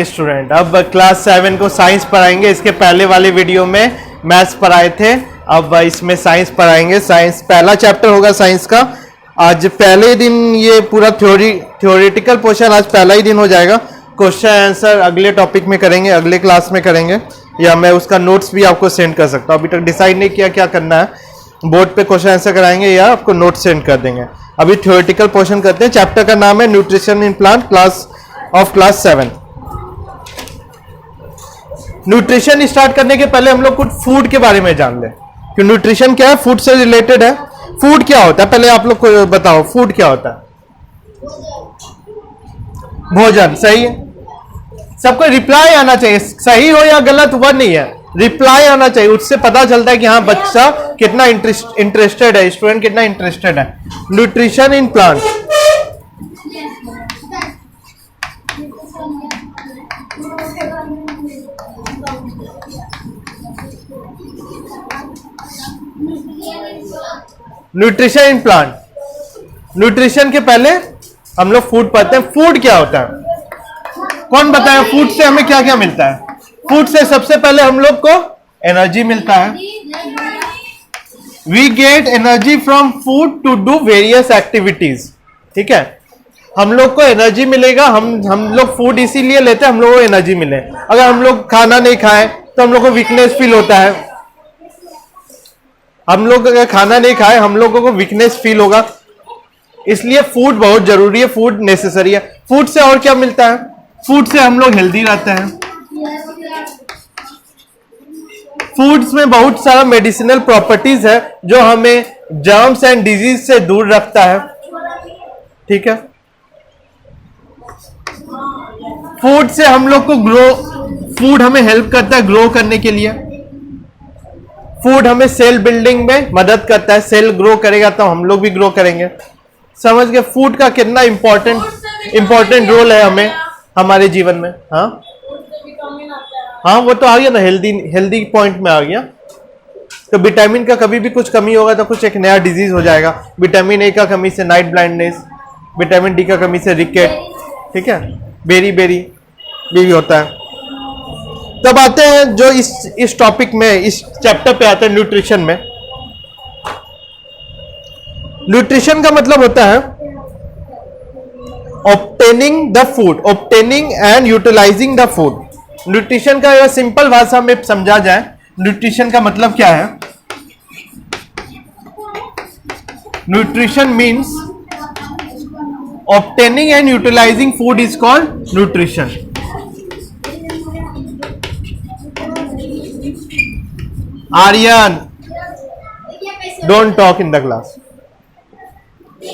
Student अब class 7 को science पढ़ाएंगे। इसके पहले वाले वीडियो में मैथ्स पढ़ाए थे, अब इसमें साइंस पढ़ाएंगे। साइंस पहला चैप्टर होगा साइंस का। आज पहले दिन ये पूरा थ्योरेटिकल पोर्शन आज पहला ही दिन हो जाएगा। क्वेश्चन आंसर अगले टॉपिक में करेंगे, अगले क्लास में करेंगे, या मैं उसका नोट्स भी आपको सेंड कर सकता हूँ। अभी तक डिसाइड नहीं किया क्या करना है, बोर्ड पे क्वेश्चन आंसर कराएंगे या आपको नोट्स सेंड कर देंगे। अभी थ्योरेटिकल पोर्शन करते हैं। चैप्टर का नाम है nutrition in plant class 7। Nutrition start करने के पहले हम लोग कुछ फूड के बारे में जान लें कि न्यूट्रिशन क्या है, फूड से रिलेटेड है। फूड क्या होता है पहले आप लोग को बताओ, फूड क्या होता है? भोजन। सही है, सबको रिप्लाई आना चाहिए, सही हो या गलत वह नहीं है, रिप्लाई आना चाहिए। उससे पता चलता है कि हाँ बच्चा कितना इंटरेस्टेड है, स्टूडेंट कितना इंटरेस्टेड है। Nutrition in plant, nutrition in plant. Nutrition के पहले हम लोग फूड पढ़ते हैं। फूड क्या होता है, कौन बताए? फूड से हमें क्या क्या मिलता है? फूड से सबसे पहले हम लोग को एनर्जी मिलता है। We get energy from food to do various activities. ठीक है, हम लोग को एनर्जी मिलेगा। हम लोग फूड इसीलिए लेते हैं हम लोग को एनर्जी मिले। अगर हम लोग खाना नहीं खाएं तो हम लोग को वीकनेस फील होता है। हम लोग अगर खाना नहीं खाए हम लोगों को वीकनेस फील होगा, इसलिए फूड बहुत जरूरी है, फूड नेसेसरी है। फूड से और क्या मिलता है? फूड से हम लोग हेल्दी रहते हैं। फूड्स में बहुत सारा मेडिसिनल प्रॉपर्टीज है जो हमें जर्म्स एंड डिजीज से दूर रखता है। ठीक है, फूड से हम लोग को फूड हमें हेल्प करता है ग्रो करने के लिए। फूड हमें सेल बिल्डिंग में मदद करता है, सेल ग्रो करेगा तो हम लोग भी ग्रो करेंगे। समझ गए फूड का कितना इंपॉर्टेंट रोल है हमें हमारे जीवन में। हाँ वो तो आ गया ना, हेल्दी पॉइंट में आ गया। तो विटामिन का कभी भी कुछ कमी होगा तो कुछ एक नया डिजीज हो जाएगा। विटामिन ए का कमी से नाइट ब्लाइंडनेस, विटामिन डी का कमी से रिकेट, ठीक है, बेरी भी होता है। तब आते हैं जो इस टॉपिक में, इस चैप्टर पे आते हैं न्यूट्रिशन में। न्यूट्रिशन का मतलब होता है obtaining the food, obtaining and utilising the food. Nutrition का सिंपल भाषा में समझा जाए, न्यूट्रिशन का मतलब क्या है? Nutrition means obtaining and utilising food is called nutrition. Aryan, don't talk in the class.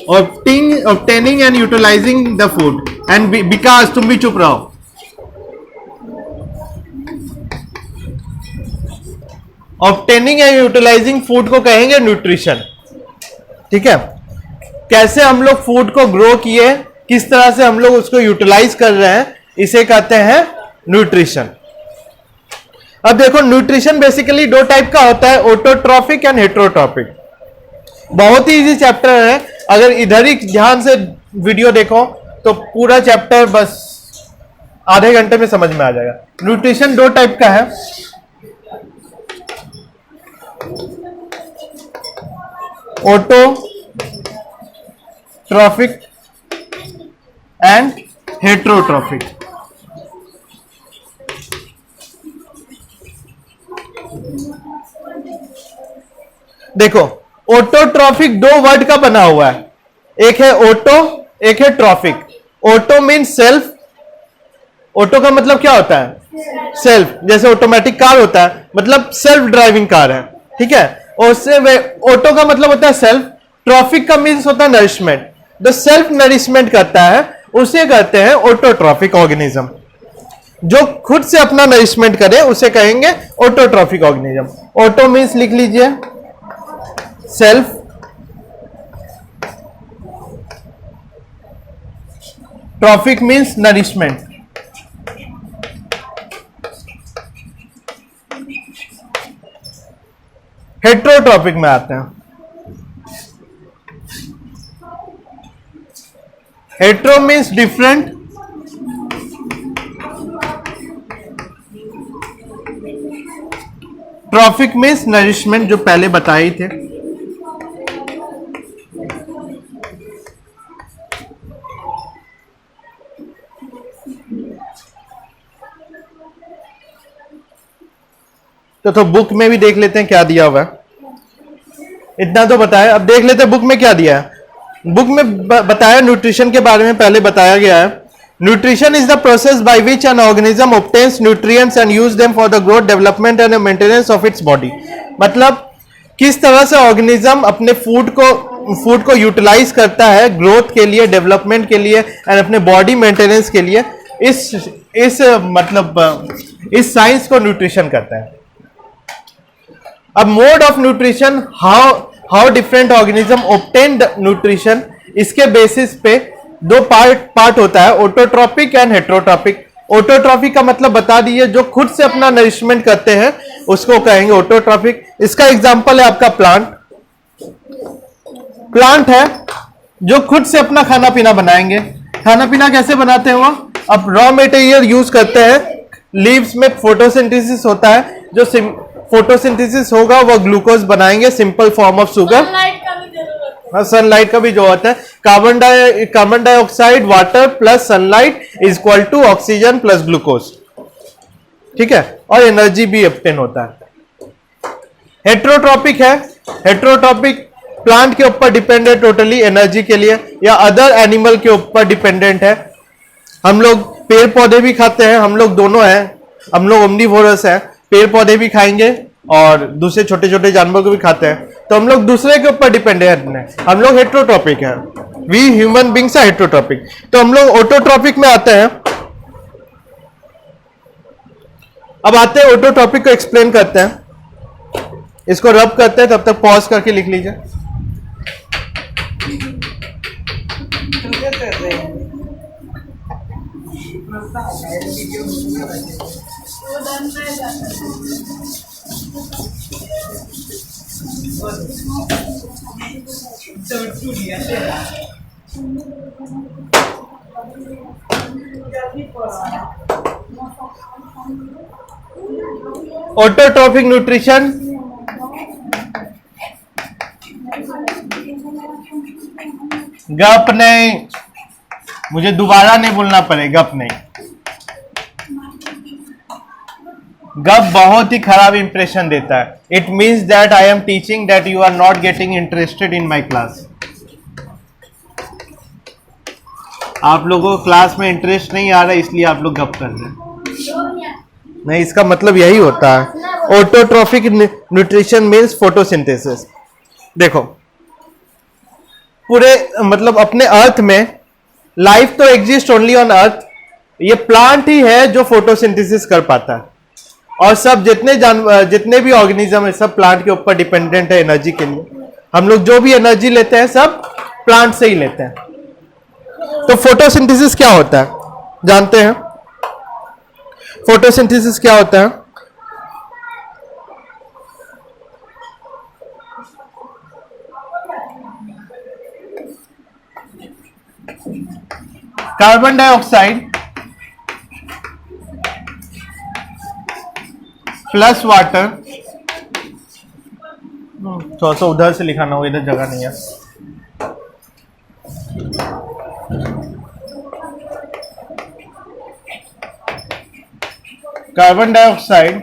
Obtaining and utilizing the food. And विकास तुम भी चुप रहो। Obtaining and utilizing food को कहेंगे न्यूट्रिशन। ठीक है, कैसे हम लोग फूड को ग्रो किए, किस तरह से हम लोग उसको यूटिलाइज कर रहे हैं, इसे कहते हैं न्यूट्रिशन। अब देखो न्यूट्रिशन बेसिकली दो टाइप का होता है, ऑटोट्रॉफिक एंड हेटेरोट्रॉफिक। बहुत ही इजी चैप्टर है, अगर इधर ही ध्यान से वीडियो देखो तो पूरा चैप्टर बस आधे घंटे में समझ में आ जाएगा। न्यूट्रिशन दो टाइप का है, ऑटोट्रॉफिक एंड हेटेरोट्रॉफिक। देखो ऑटोट्रॉफिक दो वर्ड का बना हुआ है, एक है ऑटो, एक है trophic. Auto means self, auto का मतलब क्या होता है? सेल्फ, जैसे ऑटोमेटिक कार होता है मतलब सेल्फ ड्राइविंग कार है। ठीक है, उससे ऑटो का मतलब होता है सेल्फ। ट्रॉफिक का मीन्स होता है नरिशमेंट, जो सेल्फ नरिशमेंट करता है उसे कहते हैं ऑटोट्रॉफिक ऑर्गेनिज्म। जो खुद से अपना नरिशमेंट करे उसे कहेंगे ऑटोट्रॉफिक ऑर्गेनिज्म। ऑटो मीन्स लिख लीजिए self, trophic means nourishment. Heterotrophic में आते हैं। Hetero means different, trophic means nourishment, जो पहले बताए थे। तो बुक में भी देख लेते हैं क्या दिया हुआ है। इतना तो बताया, अब देख लेते हैं बुक में क्या दिया है। बुक में बताया न्यूट्रिशन के बारे में पहले बताया गया है। Nutrition is the process by which an organism obtains nutrients and use them for the growth, development and maintenance of its body. मतलब किस तरह से ऑर्गेनिज्म अपने फूड को यूटिलाइज करता है ग्रोथ के लिए, डेवलपमेंट के लिए एंड अपने बॉडी मेंटेनेंस के लिए। इस इस साइंस को न्यूट्रिशन कहता है। अब mode of nutrition, how different organism obtain nutrition, इसके बेसिस पे दो पार्ट होता है, ऑटोट्रॉपिक एंड हेट्रोट्रॉपिक। ऑटोट्रॉपिक का मतलब बता दिए, जो खुद से अपना नरिशमेंट करते हैं उसको कहेंगे ऑटोट्रॉपिक। इसका एग्जांपल है आपका प्लांट है जो खुद से अपना खाना पीना बनाएंगे। खाना पीना कैसे बनाते हैं वो? अब रॉ मटेरियल यूज करते हैं, लीव्स में फोटोसिंथेसिस होता है, जो फोटोसिंथेसिस होगा वो ग्लूकोज बनाएंगे, simple form of sugar. Sunlight का भी जो होता है, carbon dioxide, water plus sunlight is equal to oxygen plus glucose, ठीक है। और एनर्जी भी ऑब्टेन होता है। हेट्रोट्रॉपिक है, हेट्रोट्रॉपिक प्लांट के ऊपर डिपेंडेंट टोटली एनर्जी के लिए, या अदर एनिमल के ऊपर डिपेंडेंट है। हम लोग पेड़ पौधे भी खाते हैं, हम लोग दोनों हैं, हम लोग ओमनिवोरस है, पेड़ पौधे भी खाएंगे और दूसरे छोटे छोटे जानवर को भी खाते हैं, तो हम लोग दूसरे के ऊपर डिपेंडेंट हैं, हम लोग हेट्रोट्रॉपिक हैं। We human beings are heterotrophic. तो हम लोग ऑटोट्रॉपिक में आते हैं। अब आते हैं ऑटोट्रॉपिक को एक्सप्लेन करते हैं, इसको रब करते हैं, तब तक पॉज करके लिख लीजिए। ऑटोट्रॉपिक न्यूट्रिशन गप नहीं, मुझे दोबारा नहीं बोलना पड़ेगा, गप नहीं। गप बहुत ही खराब इंप्रेशन देता है। It means that I am teaching that you are not getting interested in my class. आप लोगों को क्लास में इंटरेस्ट नहीं आ रहा है, इसलिए आप लोग गप कर रहे हैं। नहीं, इसका मतलब यही होता है। Autotrophic nutrition means photosynthesis. देखो, पूरे मतलब अपने अर्थ में लाइफ तो एग्जिस्ट ओनली ऑन अर्थ। ये प्लांट ही है जो फोटोसिंथेसिस कर पाता है, और सब जितने भी ऑर्गेनिज्म है सब प्लांट के ऊपर डिपेंडेंट है एनर्जी के लिए। हम लोग जो भी एनर्जी लेते हैं सब प्लांट से ही लेते हैं। तो फोटोसिंथेसिस क्या होता है जानते हैं? फोटोसिंथेसिस क्या होता है? कार्बन डाइऑक्साइड प्लस वाटर, थोड़ा सा उधर से लिखाना होगा, इधर जगह नहीं है। Carbon dioxide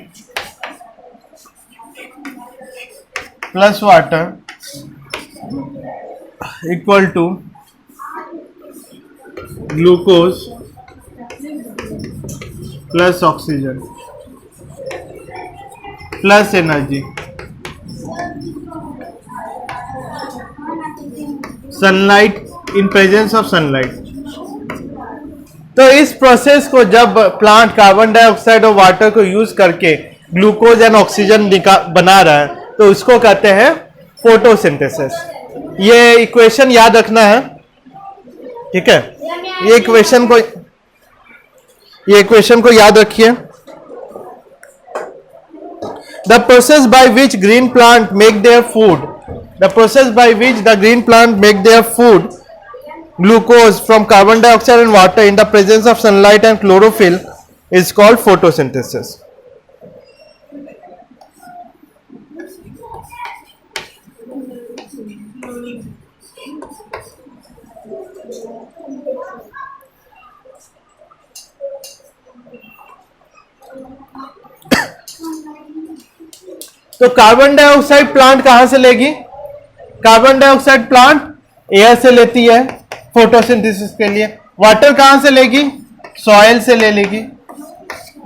plus water equal to glucose plus oxygen plus energy. Sunlight, in presence of sunlight. तो इस प्रोसेस को जब प्लांट कार्बन डाइऑक्साइड और वाटर को यूज करके ग्लूकोज एंड ऑक्सीजन बना रहा है, तो उसको कहते हैं फोटोसिंथेसिस। ये इक्वेशन याद रखना है, ठीक है? ये इक्वेशन को याद रखिए। The process by which green plant make their food, the process by which the green plant make their food, glucose from carbon dioxide and water in the presence of sunlight and chlorophyll, is called photosynthesis. तो carbon dioxide plant कहां से लेगी? Carbon dioxide plant air से लेती है photosynthesis के लिए। Water कहां से लेगी? सॉइल से ले लेगी।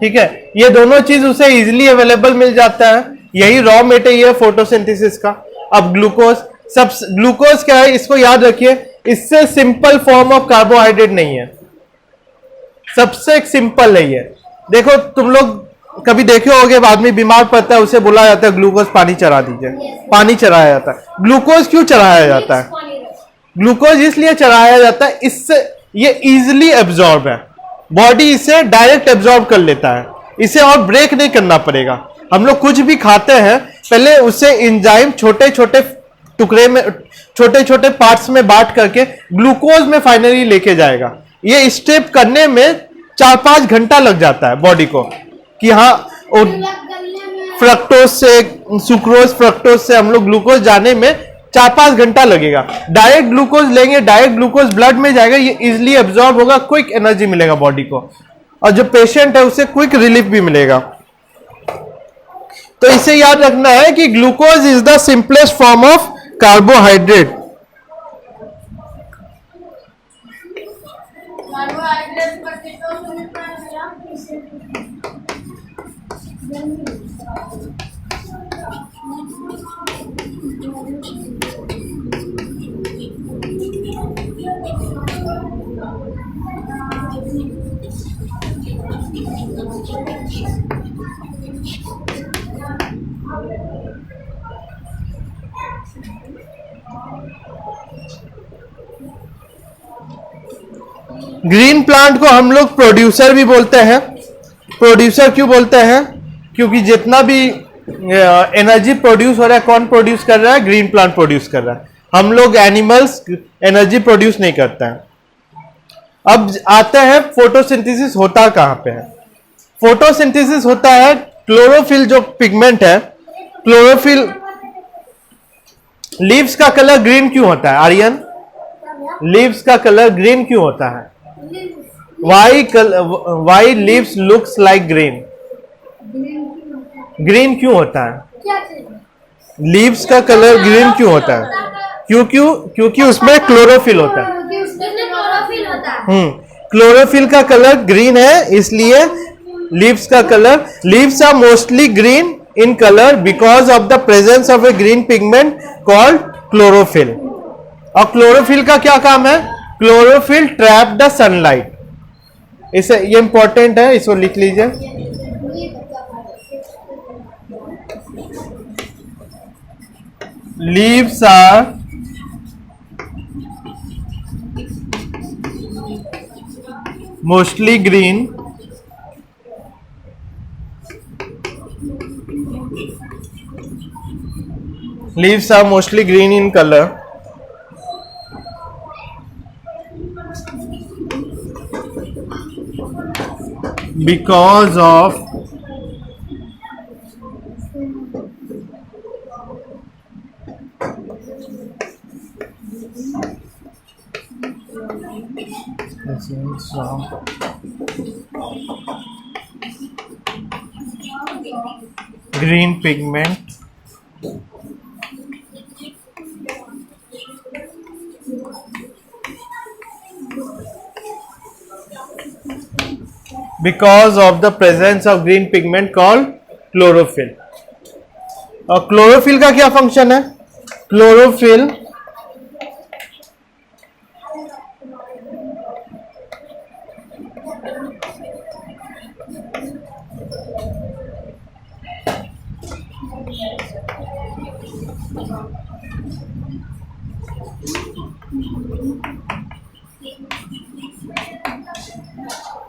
ठीक है, ये दोनों चीज उसे इजीली अवेलेबल मिल जाता है, यही रॉ मटेरियल फोटोसिंथेसिस का। अब ग्लूकोज, सब ग्लूकोज क्या है इसको याद रखिए, इससे सिंपल फॉर्म ऑफ कार्बोहाइड्रेट नहीं है, सबसे सिंपल है ये। देखो तुम लोग कभी देखे होगे, आदमी बीमार पड़ता है उसे बोला जाता है ग्लूकोज पानी चढ़ा दीजिए, पानी चढ़ाया जाता है। ग्लूकोज क्यों चढ़ाया जाता है? ग्लूकोज इसलिए चढ़ाया जाता है, इससे ये इजिली एब्जॉर्ब है, बॉडी इसे डायरेक्ट एब्जॉर्ब कर लेता है, इसे और ब्रेक नहीं करना पड़ेगा। हम लोग कुछ भी खाते हैं पहले उसे एंजाइम छोटे छोटे टुकड़े में, छोटे छोटे पार्ट्स में बांट करके ग्लूकोज में फाइनली लेके जाएगा। ये स्टेप करने में 4-5 घंटा लग जाता है बॉडी को, कि हाँ फ्रक्टोज से, सुक्रोज फ्रक्टोज से हम लोग ग्लूकोज जाने में 4-5 घंटा लगेगा। डायरेक्ट ग्लूकोज लेंगे, डायरेक्ट ग्लूकोज ब्लड में जाएगा, ये इजिली एब्जॉर्ब होगा, क्विक एनर्जी मिलेगा बॉडी को, और जो पेशेंट है उसे क्विक रिलीफ भी मिलेगा। तो इसे याद रखना है कि glucose is the simplest form of carbohydrate. Green plant को हम लोग प्रोड्यूसर भी बोलते हैं। प्रोड्यूसर क्यों बोलते हैं? क्योंकि जितना भी एनर्जी प्रोड्यूस हो रहा है, कौन प्रोड्यूस कर रहा है? ग्रीन प्लांट प्रोड्यूस कर रहा है। हम लोग एनिमल्स एनर्जी प्रोड्यूस नहीं करते हैं। अब आते हैं फोटोसिंथेसिस होता कहां पे है। फोटोसिंथेसिस होता है, क्लोरोफिल जो पिगमेंट है, क्लोरोफिल, लीव्स का कलर ग्रीन क्यों होता है आर्यन? लीव्स का कलर ग्रीन क्यों होता है? Why leaves looks like green? Green क्यों होता है? लीव्स का कलर ग्रीन क्यों होता है? क्योंकि उसमें क्लोरोफिल होता है। क्लोरोफिल का कलर ग्रीन है, इसलिए लीव्स का colour, leaves are mostly green in colour because of the presence of a green pigment called chlorophyll. और क्लोरोफिल का क्या काम है? Chlorophyll trap the sunlight. इसे, ये इंपॉर्टेंट है, इसको लिख लीजिए। Leaves are mostly green leaves are mostly green in color because of green pigment because of the presence of green pigment called chlorophyll। और क्लोरोफिल का क्या फंक्शन है? Chlorophyll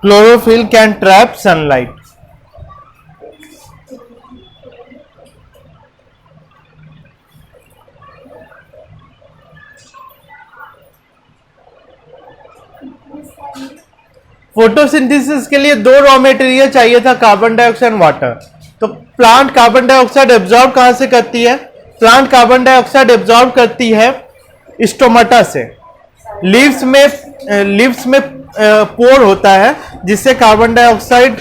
chlorophyll can trap sunlight। Photosynthesis के लिए 2 raw material चाहिए था, carbon dioxide and water. तो plant carbon dioxide absorb कहां से करती है? प्लांट कार्बन डाइऑक्साइड एब्जॉर्ब करती है स्टोमाटा से। लीव्स में पोर होता है जिससे carbon dioxide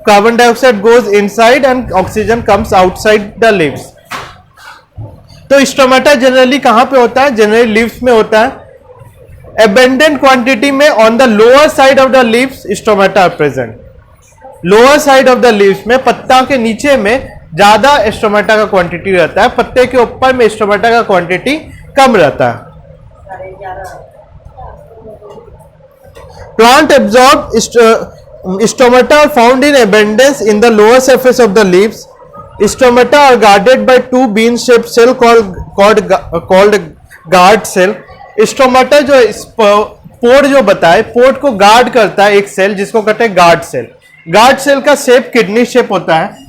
carbon dioxide goes inside and oxygen comes outside the leaves. तो स्टोमेटा जनरली कहां पे होता है? जनरली लीव्स में होता है। एबेंडेंट क्वांटिटी में on the lower side of the leaves stomata are present. Lower side of the leaves में, पत्ता के नीचे में ज्यादा स्टोमेटा का क्वांटिटी रहता है, पत्ते के ऊपर में स्टोमेटा का क्वांटिटी कम रहता है। Plant absorb stomata are found in abundance in the lower surface of the leaves. Stomata are guarded by two bean shaped cell called guard cell. Stomata जो पोड जो बताए, पोड को गार्ड करता है एक सेल जिसको कहते हैं गार्ड सेल। गार्ड सेल का शेप किडनी शेप होता है।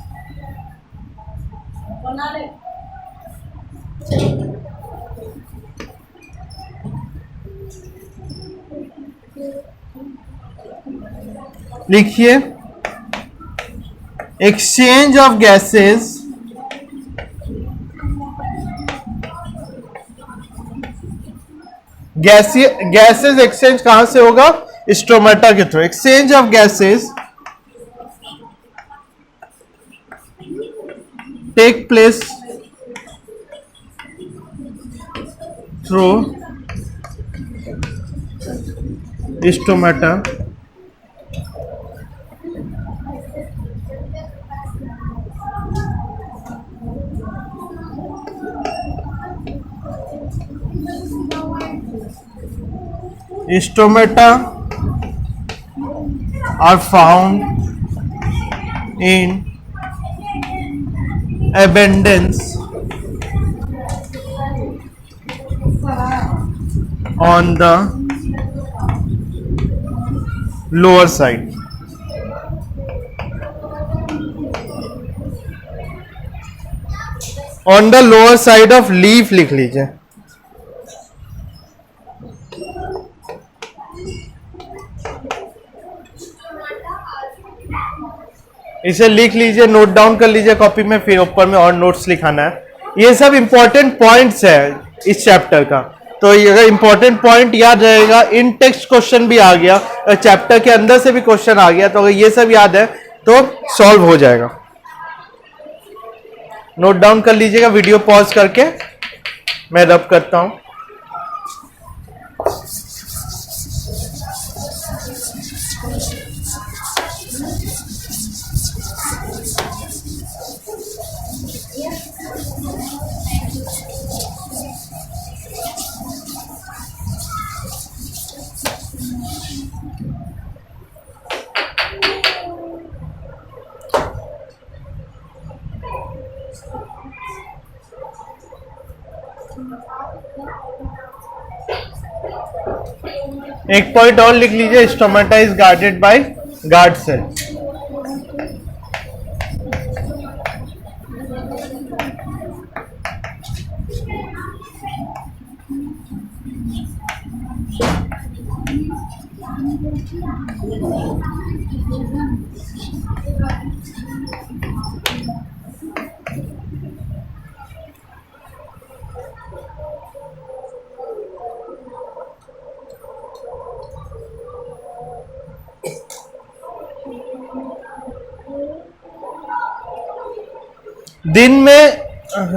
लिखिए, exchange of gases gases exchange कहां से होगा? स्टोमेटा के through. Exchange of gases take place through stomata Stomata are found in abundance on the lower side. On the lower side of leaf लिख लीजिए। इसे लिख लीजिए, नोट डाउन कर लीजिए कॉपी में, फिर ऊपर में और नोट्स लिखाना है। ये सब इंपॉर्टेंट पॉइंट्स है इस चैप्टर का। तो अगर इंपॉर्टेंट पॉइंट याद रहेगा, इन टेक्स्ट क्वेश्चन भी आ गया, चैप्टर के अंदर से भी क्वेश्चन आ गया, तो अगर ये सब याद है तो सॉल्व हो जाएगा। नोट डाउन कर लीजिएगा, वीडियो पॉज करके मैं रब करता हूं। एक पॉइंट और लिख लीजिए, stomata is guarded by guard cell.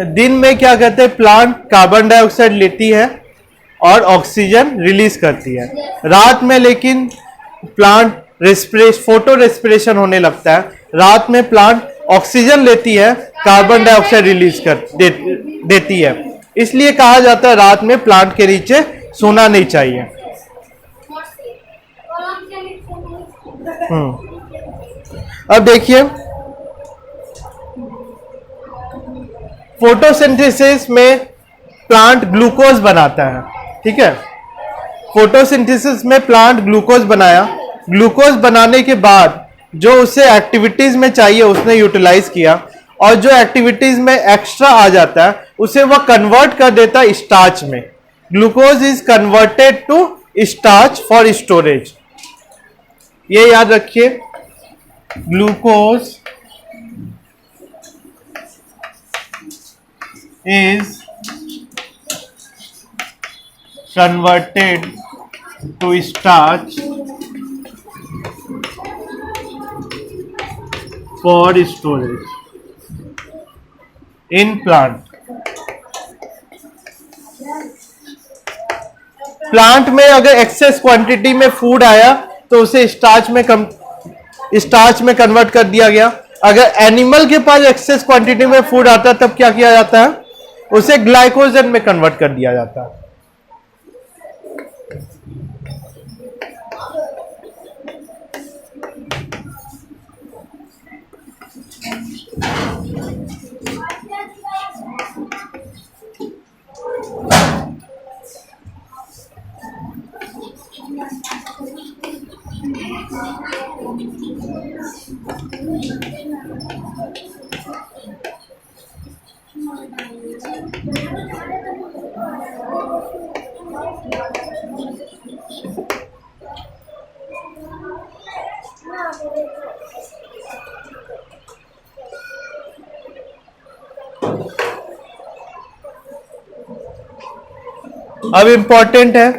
दिन में क्या कहते हैं, प्लांट कार्बन डाइऑक्साइड लेती है और ऑक्सीजन रिलीज करती है। रात में लेकिन प्लांट फोटो रेस्पिरेशन होने लगता है। रात में प्लांट ऑक्सीजन लेती है, कार्बन डाइऑक्साइड रिलीज कर देती है। इसलिए कहा जाता है रात में प्लांट के नीचे सोना नहीं चाहिए। अब देखिए, फोटोसिंथेसिस में प्लांट ग्लूकोज बनाता है। ठीक है, फोटोसिंथेसिस में प्लांट ग्लूकोज बनाया। ग्लूकोज बनाने के बाद जो उसे एक्टिविटीज में चाहिए उसने यूटिलाइज किया, और जो एक्टिविटीज में एक्स्ट्रा आ जाता है उसे वह कन्वर्ट कर देता है स्टार्च में। Glucose is converted to starch for storage. ये याद रखिए, glucose is converted to starch for storage in plant. Plant में अगर एक्सेस क्वांटिटी में फूड आया तो उसे स्टार्च में कन्वर्ट कर दिया गया। अगर एनिमल के पास एक्सेस क्वांटिटी में फूड आता है तब क्या किया जाता है, उसे ग्लाइकोजन में कन्वर्ट कर दिया जाता है। अब इंपॉर्टेंट है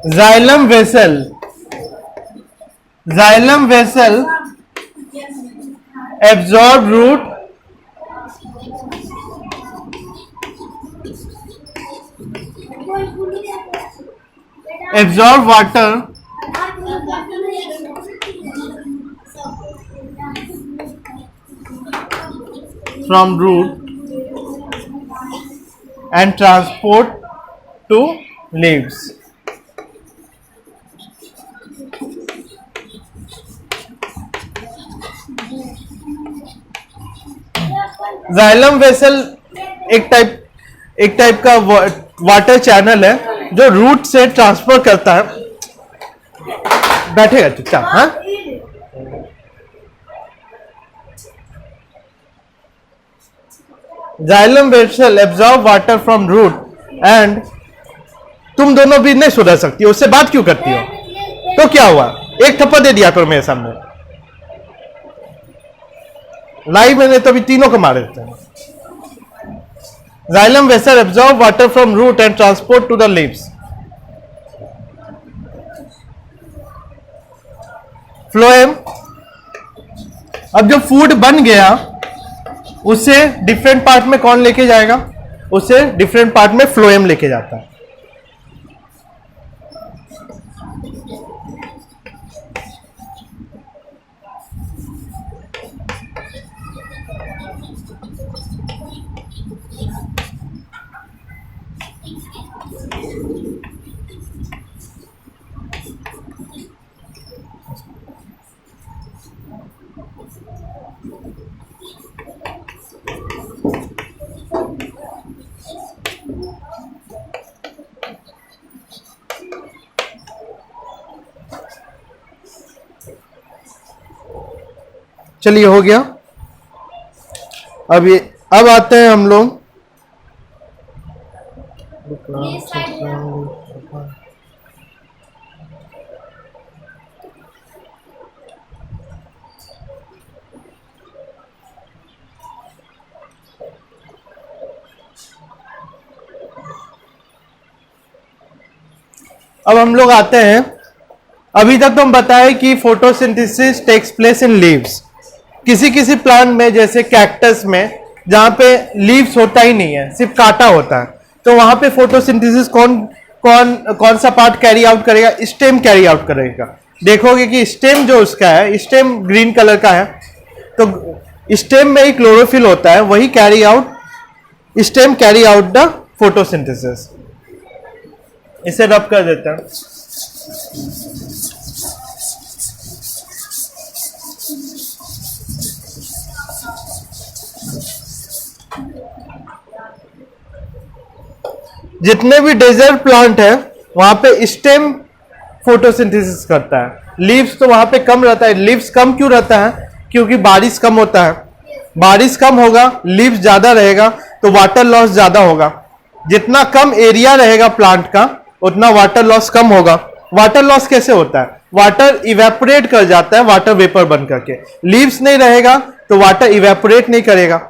xylem vessel. Xylem vessel absorb root absorb water from root and transport to leaves। Xylem vessel एक टाइप का वाटर चैनल है जो रूट से ट्रांसफर करता है। बैठेगा चुपचाप। हाँ, xylem vessel absorb water from root and. तुम दोनों भी नहीं सुधर सकती हो, उससे बात क्यों करती हो? तो क्या हुआ, एक थप्पड़ दे दिया करो मेरे सामने। लाइव मैंने तो अभी तीनों को मारे थे। Xylem vessel absorb water from root and transport to the leaves। Phloem, अब जो फूड बन गया उसे डिफरेंट पार्ट में कौन लेके जाएगा? उसे डिफरेंट पार्ट में फ्लोएम लेके जाता है। चलिए हो गया। अब आते हैं हम लोग आते हैं, अभी तक तो हम बताए कि photosynthesis takes place in leaves. किसी किसी प्लांट में जैसे कैक्टस में जहां पे लीव्स होता ही नहीं है, सिर्फ कांटा होता है, तो वहां पे फोटोसिंथेसिस कौन सा पार्ट कैरी आउट करेगा? स्टेम कैरी आउट करेगा। देखोगे कि स्टेम जो उसका है, स्टेम ग्रीन कलर का है, तो स्टेम में ही क्लोरोफिल होता है, वही stem carry out the photosynthesis. इसे रब कर देते हैं। जितने भी डेजर्ट प्लांट है वहां पे स्टेम फोटोसिंथेसिस करता है। लीव्स तो वहां पे कम रहता है। लीव्स कम क्यों रहता है? क्योंकि बारिश कम होता है। बारिश कम होगा, लीव्स ज्यादा रहेगा, तो वाटर लॉस ज्यादा होगा। जितना कम एरिया रहेगा प्लांट का उतना वाटर लॉस कम होगा। वाटर लॉस कैसे होता है? वाटर इवेपोरेट कर जाता है वाटर वेपर बन करके। लीव्स नहीं रहेगा तो वाटर इवेपोरेट नहीं करेगा।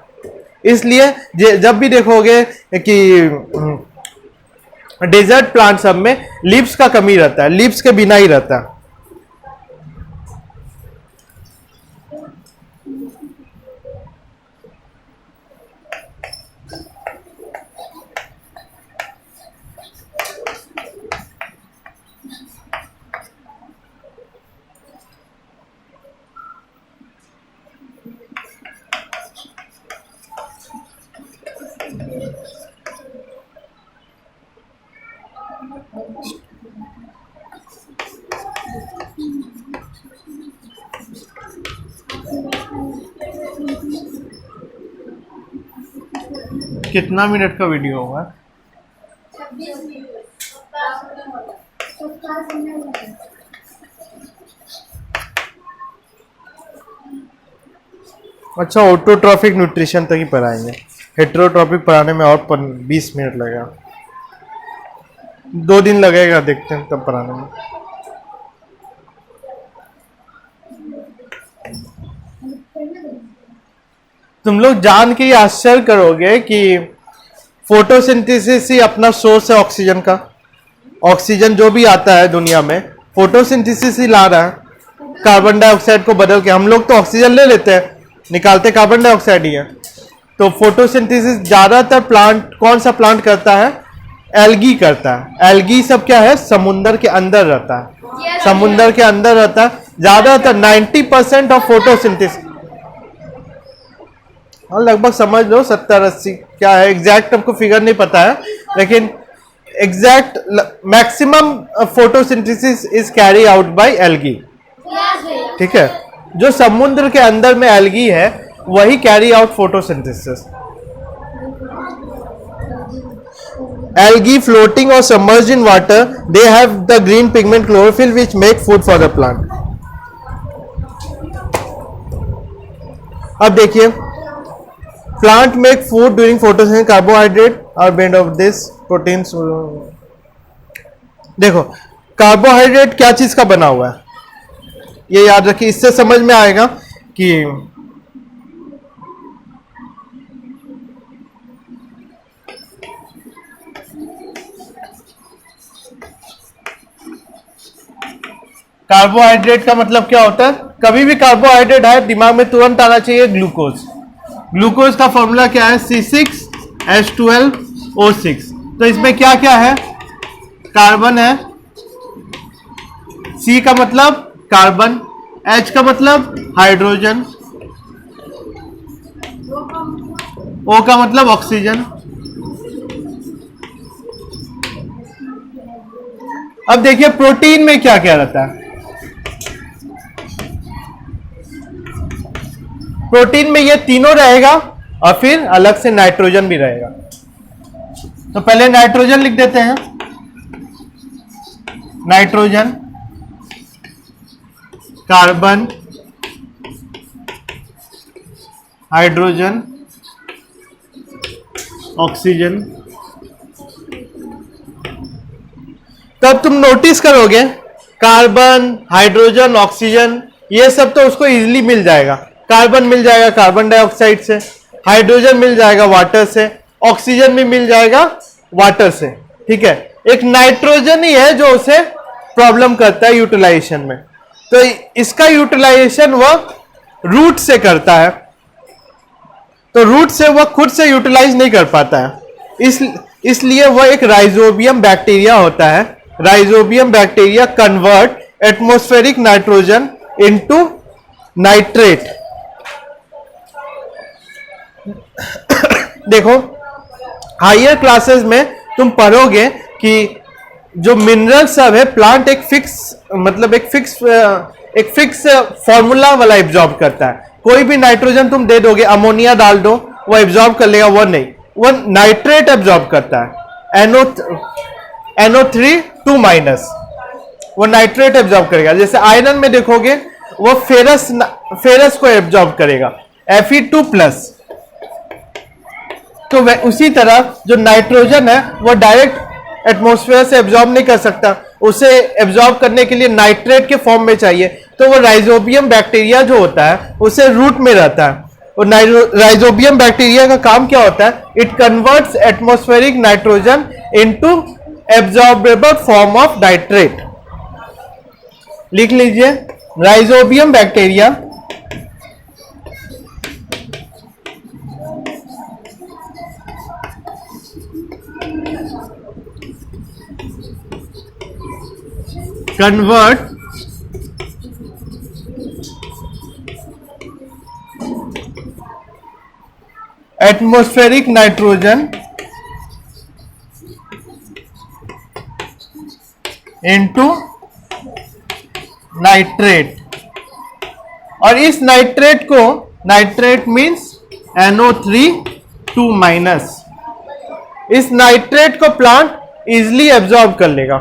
इसलिए जब भी देखोगे कि डेजर्ट प्लांट सब में लीव्स का कमी रहता है, लीव्स के बिना ही रहता है। कितना मिनट का वीडियो होगा? 26 अच्छा, ऑटोट्रॉफिक न्यूट्रिशन तक ही पढ़ाएंगे, हेटेरोट्रॉफिक पढ़ाने में और 20 मिनट लगेगा, 2 दिन लगेगा, देखते हैं तब पढ़ाने में। तुम लोग जान के ही आश्चर्य करोगे कि फोटोसिंथेसिस ही अपना सोर्स है ऑक्सीजन का। ऑक्सीजन जो भी आता है दुनिया में फोटोसिंथेसिस ही ला रहा है, कार्बन डाइऑक्साइड को बदल के। हम लोग तो ऑक्सीजन ले लेते हैं, निकालते कार्बन डाइऑक्साइड ही है। तो फोटोसिंथेसिस ज्यादातर प्लांट, कौन सा प्लांट करता है? एल्गी करता है। एल्गी सब क्या है? समुंदर के अंदर रहता है, समुंदर के अंदर रहता है ज्यादातर। 90% ऑफ फोटोसिंथेसिस, और लगभग समझ लो 70-80, क्या है एग्जैक्ट हमको फिगर नहीं पता है, लेकिन exact maximum photosynthesis is carry out by algae. ठीक है, जो समुद्र के अंदर में एल्गी है वही carry out photosynthesis. Algae floating और submerged in water, they have the green pigment chlorophyll which make food for the plant. अब देखिए, plant make food during photosynthesis, carbohydrate are made of this, proteins. देखो carbohydrate क्या चीज का बना हुआ है ये याद रखिए, इससे समझ में आएगा कि कार्बोहाइड्रेट का मतलब क्या होता है। कभी भी कार्बोहाइड्रेट है दिमाग में तुरंत आना चाहिए ग्लूकोज। ग्लूकोज का फॉर्मूला क्या है? C6H12O6। तो इसमें क्या क्या है? कार्बन है, C का मतलब कार्बन, H का मतलब हाइड्रोजन, O का मतलब ऑक्सीजन। अब देखिए प्रोटीन में क्या क्या रहता है। प्रोटीन में ये तीनों रहेगा और फिर अलग से नाइट्रोजन भी रहेगा। तो पहले नाइट्रोजन लिख देते हैं। Nitrogen, carbon, hydrogen, oxygen. तब तुम नोटिस करोगे कार्बन, हाइड्रोजन, ऑक्सीजन ये सब तो उसको इजीली मिल जाएगा। कार्बन मिल जाएगा कार्बन डाइऑक्साइड से, हाइड्रोजन मिल जाएगा वाटर से, ऑक्सीजन भी मिल जाएगा वाटर से। ठीक है, एक नाइट्रोजन ही है जो उसे प्रॉब्लम करता है यूटिलाइजेशन में। तो इसका यूटिलाइजेशन वह रूट से करता है, तो रूट से वह खुद से यूटिलाइज नहीं कर पाता है, इसलिए वह एक राइजोबियम बैक्टीरिया होता है। Rhizobium bacteria convert atmospheric nitrogen into nitrate. देखो हायर क्लासेस में तुम पढ़ोगे कि जो मिनरल सब है प्लांट एक फिक्स फॉर्मूला वाला एब्जॉर्ब करता है। कोई भी नाइट्रोजन तुम दे दोगे, अमोनिया डाल दो वो एब्जॉर्ब कर लेगा, वो नहीं, वो नाइट्रेट एब्जॉर्ब करता है। NO3 2-, वो नाइट्रेट एब्जॉर्ब करेगा। जैसे आयरन में देखोगे वो फेरस को एब्जॉर्ब करेगा, Fe2+। तो उसी तरह जो नाइट्रोजन है वो डायरेक्ट एटमॉस्फेयर से एब्जॉर्ब नहीं कर सकता, उसे एब्जॉर्ब करने के लिए नाइट्रेट के फॉर्म में चाहिए। तो वो राइजोबियम बैक्टीरिया जो होता है उसे रूट में रहता है। और राइजोबियम बैक्टीरिया का काम क्या होता है? It converts atmospheric nitrogen into absorbable form of nitrate. लिख लीजिए, rhizobium bacteria convert atmospheric nitrogen into nitrate. और इस नाइट्रेट को, नाइट्रेट मीन्स NO3 इस नाइट्रेट को प्लांट इजिली एब्जॉर्ब कर लेगा।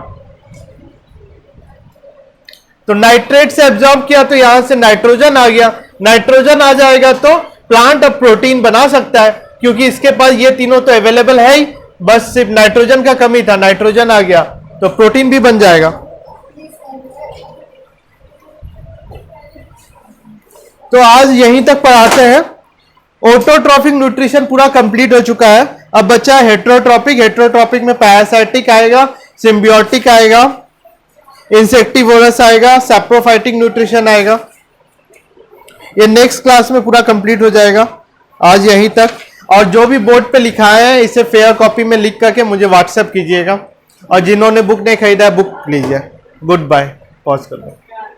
तो नाइट्रेट से एब्जॉर्ब किया तो यहां से नाइट्रोजन आ गया, नाइट्रोजन आ जाएगा तो प्लांट अब प्रोटीन बना सकता है, क्योंकि इसके पास ये तीनों तो अवेलेबल है ही, बस सिर्फ नाइट्रोजन का कमी था, नाइट्रोजन आ गया तो प्रोटीन भी बन जाएगा। तो आज यहीं तक पढ़ाते हैं। ऑटोट्रॉफिक न्यूट्रिशन पूरा कंप्लीट हो चुका है। अब बचा है हेट्रोट्रॉपिक। हेट्रोट्रॉपिक में पैरासाइटिक आएगा, सिम्बियोटिक आएगा, इंसेक्टिवोरस आएगा, सैप्रोफाइटिक न्यूट्रिशन आएगा। ये नेक्स्ट क्लास में पूरा कंप्लीट हो जाएगा। आज यहीं तक। और जो भी बोर्ड पे लिखा है इसे फेयर कॉपी में लिख करके मुझे व्हाट्सएप कीजिएगा। और जिन्होंने बुक नहीं खरीदा है बुक लीजिए। Good bye. पॉज कर लो।